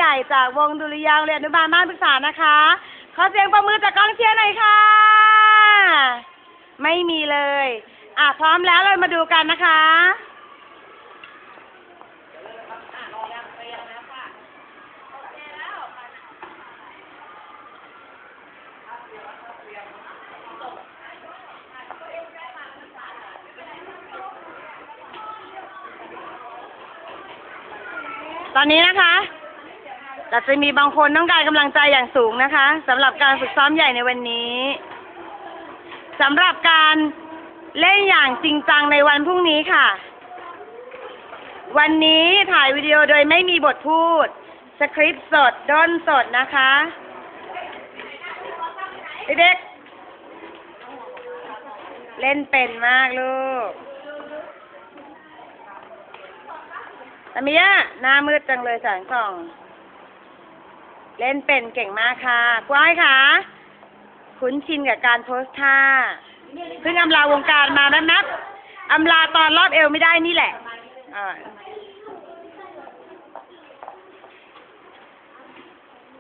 ญ่จากวงดุริยางค์เรียนอนุบาลบ้านพฤกษานะคะขอเสียงปรบมือจากกองเชียร์หน่อยค่ะไม่มีเลยพร้อมแล้วเรามาดูกันนะคะตอนนี้นะคะเราจะมีบางคนต้องการกำลังใจอย่างสูงนะคะสำหรับการฝึกซ้อมใหญ่ในวันนี้สำหรับการเล่นอย่างจริงจังในวันพรุ่งนี้ค่ะวันนี้ถ่ายวิดีโอโดยไม่มีบทพูดสคริปต์สดด้นสดนะคะเด็กๆเล่นเป็นมากลูกตามิยะหน้ามืดจังเลยแสงส่องเล่นเป็นเก่งมากค่ะกว้ายค่ะคุ้นชินกับการโพสท่าเพิ่งอำลาวงการมาแป๊บๆอำลาตอนรอบเอวไม่ได้นี่แหละ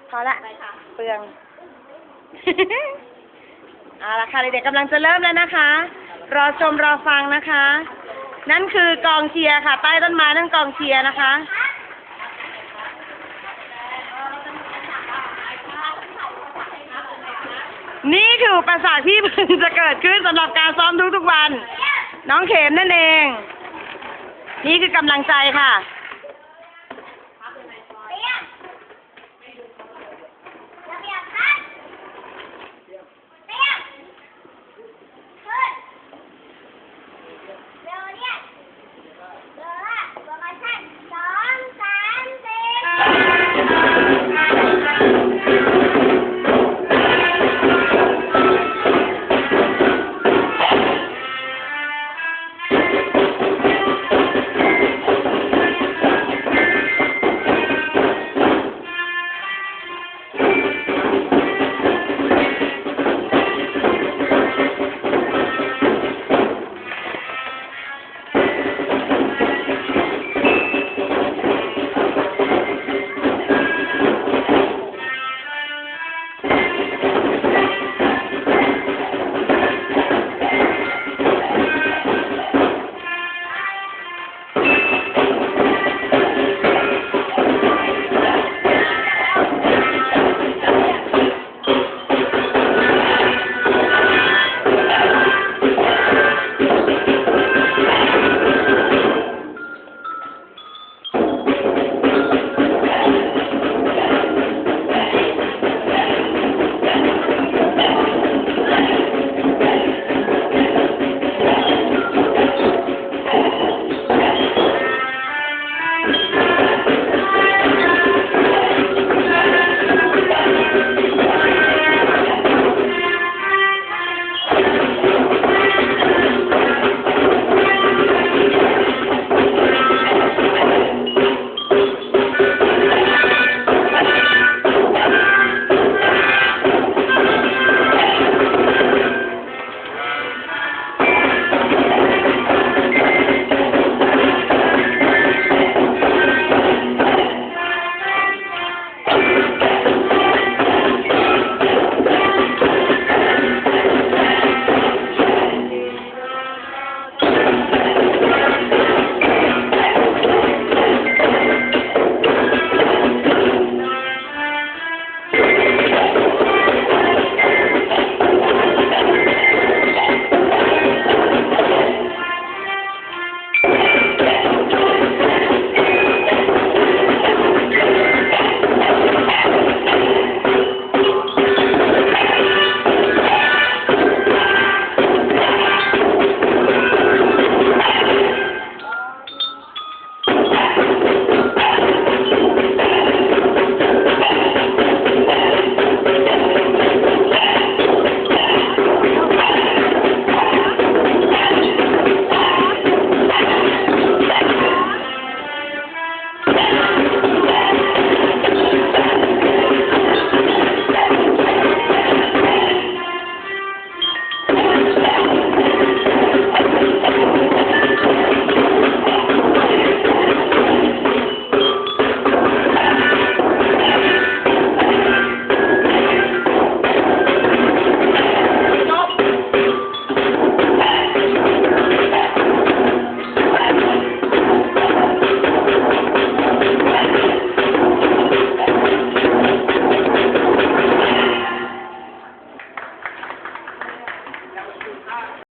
พอละเปลือง เอาละค่ะเด็กๆกำลังจะเริ่มแล้วนะคะรอชมรอฟังนะคะนั่นคือกองเชียร์ค่ะใต้ต้นไม้นั่นกองเชียร์นะคะนี่คืออุปสรรคที่พึงจะเกิดขึ้นสำหรับการซ้อมทุกๆวันน้องเข็มนั่นเองนี่คือกำลังใจค่ะ2 3 4